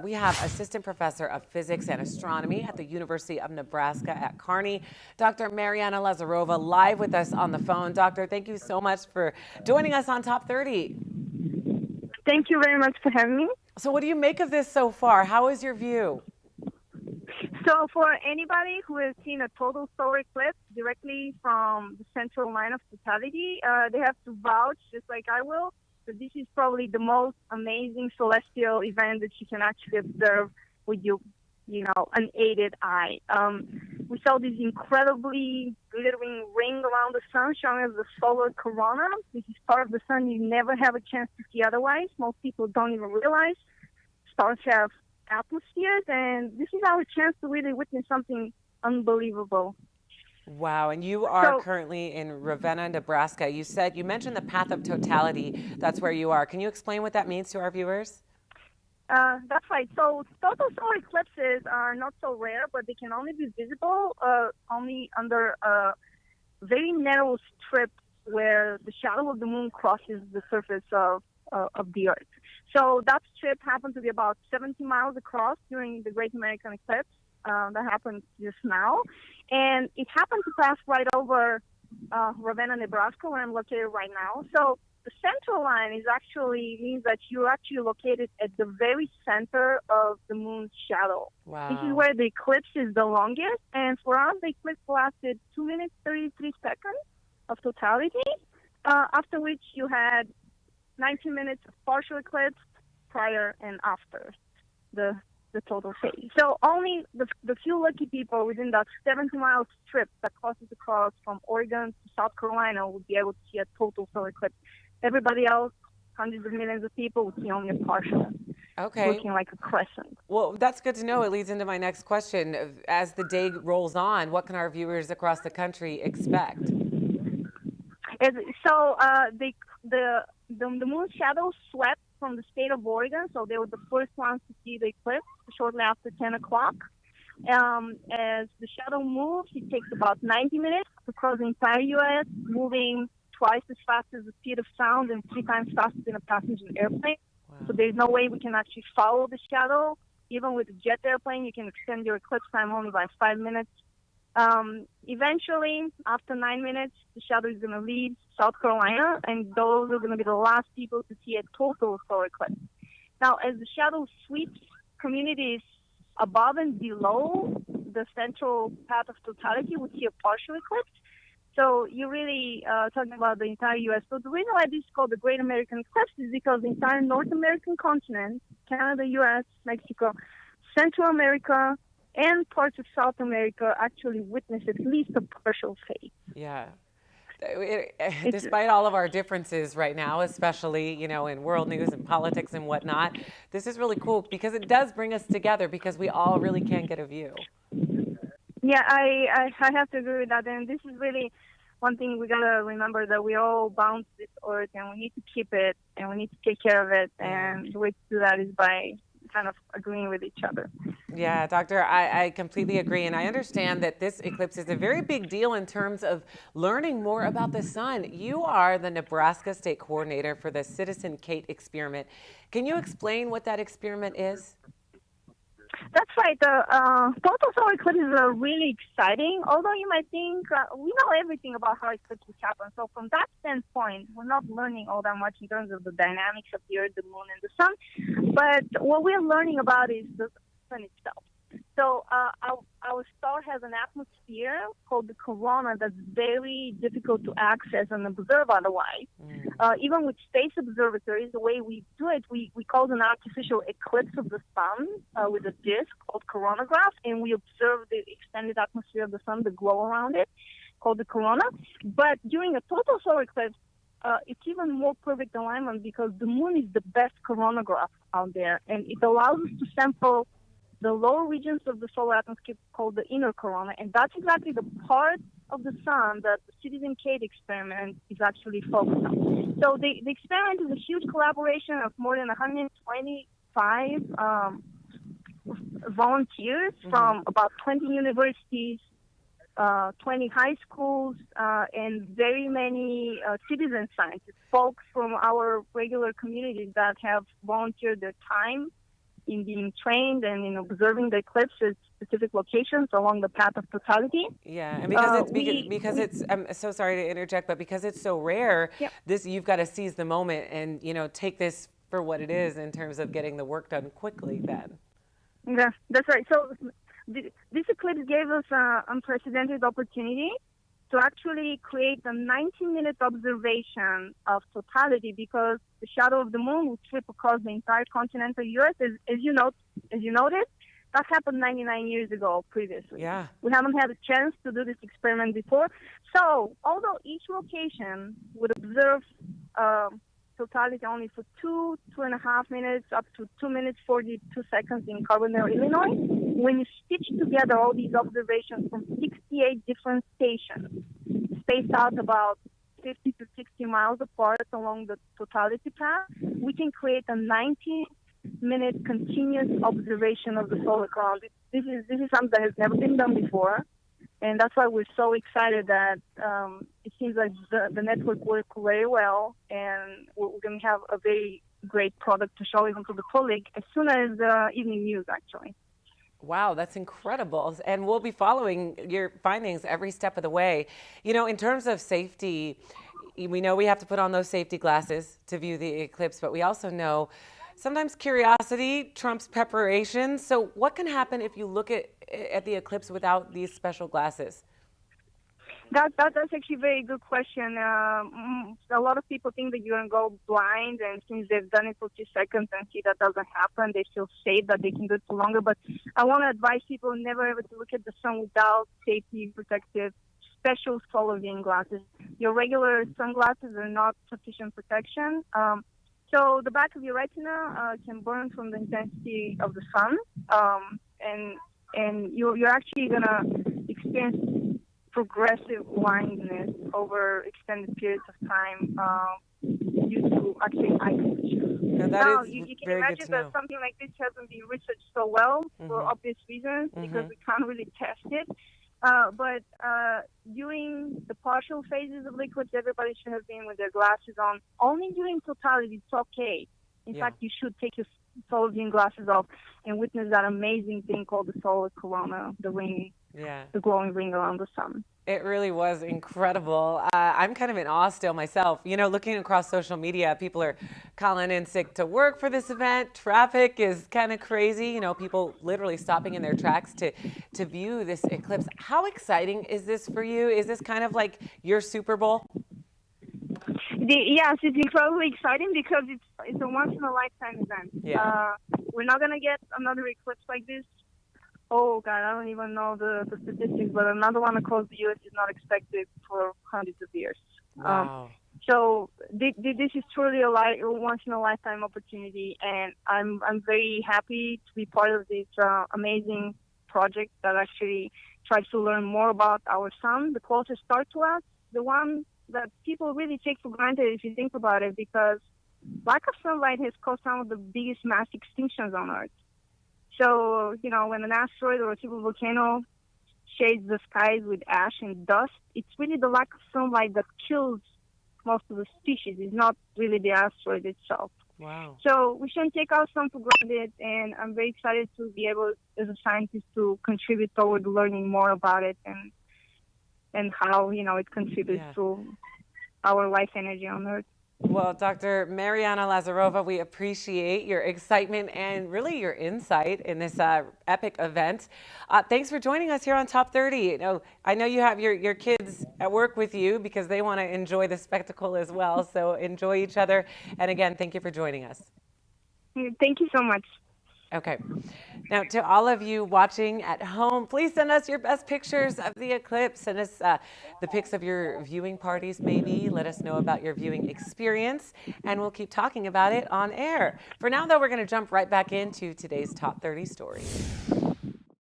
We have Assistant Professor of Physics and Astronomy at the University of Nebraska at Kearney, Dr. Mariana Lazarova, live with us on the phone. Doctor, thank you so much for joining us on Top 30. Thank you very much for having me. So what do you make of this so far? How is your view? So for anybody who has seen a total solar eclipse directly from the central line of totality, they have to vouch, just like I will, that this is probably the most amazing celestial event that you can actually observe with your, unaided eye. We saw this incredibly glittering ring around the sun showing as the solar corona. This is part of the sun you never have a chance to see otherwise. Most people don't even realize stars have atmospheres, and this is our chance to really witness something unbelievable. Wow, and you are currently in Ravenna, Nebraska. You mentioned the path of totality. That's where you are. Can you explain what that means to our viewers? That's right. So total solar eclipses are not so rare, but they can only be visible only under a very narrow strip where the shadow of the moon crosses the surface of the Earth. So that strip happened to be about 70 miles across during the Great American Eclipse. That happened just now. And it happened to pass right over Ravenna, Nebraska, where I'm located right now. So the central line means that you're actually located at the very center of the moon's shadow. Wow. This is where the eclipse is the longest. And for us, the eclipse lasted 2 minutes, 33 seconds of totality, after which you had 19 minutes of partial eclipse prior and after the total phase. So only the few lucky people within that 70-mile strip that crosses across from Oregon to South Carolina would be able to see a total solar eclipse. Everybody else, hundreds of millions of people, would see only a partial. Okay. Looking like a crescent. Well, that's good to know. It leads into my next question. As the day rolls on, what can our viewers across the country expect? So the moon's shadow swept from the state of Oregon, so they were the first ones to see the eclipse shortly after 10 o'clock. As the shadow moves, it takes about 90 minutes across the entire U.S., moving twice as fast as the speed of sound and 3 times faster than a passenger airplane. Wow. So there's no way we can actually follow the shadow. Even with a jet airplane, you can extend your eclipse time only by 5 minutes. Eventually, after 9 minutes, the shadow is going to leave South Carolina, and those are going to be the last people to see a total solar eclipse. Now, as the shadow sweeps communities above and below the central path of totality, we see a partial eclipse. So you're really talking about the entire U.S. So the reason why this is called the Great American Eclipse is because the entire North American continent, Canada, U.S., Mexico, Central America, and parts of South America actually witnessed at least a partial phase. Yeah. Despite all of our differences right now, especially, in world news and politics and whatnot, this is really cool because it does bring us together because we all really can get a view. Yeah, I have to agree with that. And this is really one thing we got to remember, that we're all bound to this earth and we need to keep it and we need to take care of it. And the way to do that is by kind of agreeing with each other. Yeah, Doctor, I completely agree. And I understand that this eclipse is a very big deal in terms of learning more about the sun. You are the Nebraska State Coordinator for the Citizen Kate experiment. Can you explain what that experiment is? That's right. The total solar eclipses are really exciting, although you might think we know everything about how eclipses happen. So from that standpoint, we're not learning all that much in terms of the dynamics of the Earth, the Moon, and the Sun. But what we're learning about is the Sun itself. So our star has an atmosphere called the corona that's very difficult to access and observe otherwise. Even with space observatories, the way we do it, we cause an artificial eclipse of the sun with a disk called coronagraph, and we observe the extended atmosphere of the sun, the glow around it, called the corona. But during a total solar eclipse, it's even more perfect alignment because the moon is the best coronagraph out there, and it allows us to sample the lower regions of the solar atmosphere called the inner corona, and that's exactly the part of the sun that the Citizen Kate experiment is actually focused on. So the experiment is a huge collaboration of more than 125 volunteers from about 20 universities, 20 high schools, and very many citizen scientists, folks from our regular communities that have volunteered their time in being trained and in observing the eclipse at specific locations along the path of totality. Yeah, and because it's I'm so sorry to interject, but because it's so rare, Yeah. this you've got to seize the moment and take this for what it is in terms of getting the work done quickly. Then. Yeah, that's right. So this eclipse gave us an unprecedented opportunity to actually create a 90-minute observation of totality, because the shadow of the moon will trip across the entire continental U.S. As you noted, that happened 99 years ago previously. Yeah. We haven't had a chance to do this experiment before. So although each location would observe totality only for 2.5 minutes, up to 2 minutes 42 seconds in Carbondale, Illinois, when you stitch together all these observations from 68 different stations, spaced out about 50 to 60 miles apart along the totality path, we can create a 90-minute continuous observation of the solar crown. This is something that has never been done before, and that's why we're so excited that it seems like the network worked very well, and we're going to have a very great product to show even to the public as soon as evening news, actually. Wow, that's incredible. And we'll be following your findings every step of the way. In terms of safety, we know we have to put on those safety glasses to view the eclipse, but we also know sometimes curiosity trumps preparation. So what can happen if you look at the eclipse without these special glasses? That's actually a very good question. A lot of people think that you're going to go blind, and since they've done it for 2 seconds and see that doesn't happen, they feel safe that they can do it for longer. But I want to advise people never ever to look at the sun without safety protective special solar viewing glasses. Your regular sunglasses are not sufficient protection. So the back of your retina can burn from the intensity of the sun, and you're actually going to experience progressive blindness over extended periods of time due to actually eye condition. Now, you can imagine that something like this hasn't been researched so well for obvious reasons, because we can't really test it. But during the partial phases of the eclipse, everybody should have been with their glasses on. Only during totality, it's okay. In fact, you should take your solar viewing glasses off and witness that amazing thing called the solar corona, the ring, the glowing ring around the sun. It really was incredible. I'm kind of in awe still myself. Looking across social media, people are calling in sick to work for this event. Traffic is kind of crazy. People literally stopping in their tracks to view this eclipse. How exciting is this for you? Is this kind of like your Super Bowl? Yes, it's incredibly exciting because it's a once-in-a-lifetime event. Yeah. We're not going to get another eclipse like this. Oh, God, I don't even know the statistics, but another one across the U.S. is not expected for hundreds of years. Wow. So this is truly a once-in-a-lifetime opportunity, and I'm very happy to be part of this amazing project that actually tries to learn more about our sun, the closest star to us, the one that people really take for granted if you think about it, because lack of sunlight has caused some of the biggest mass extinctions on Earth. So, when an asteroid or a super volcano shades the skies with ash and dust, it's really the lack of sunlight that kills most of the species. It's not really the asteroid itself. Wow. So we shouldn't take our sun for granted, and I'm very excited to be able, as a scientist, to contribute toward learning more about it and how, it contributes to our life energy on Earth. Well, Dr. Mariana Lazarova, we appreciate your excitement and really your insight in this epic event. Thanks for joining us here on Top 30. I know you have your kids at work with you because they want to enjoy the spectacle as well. So enjoy each other. And again, thank you for joining us. Thank you so much. Okay. Now, to all of you watching at home, please send us your best pictures of the eclipse. Send us the pics of your viewing parties, maybe. Let us know about your viewing experience, and we'll keep talking about it on air. For now, though, we're going to jump right back into today's Top 30 stories.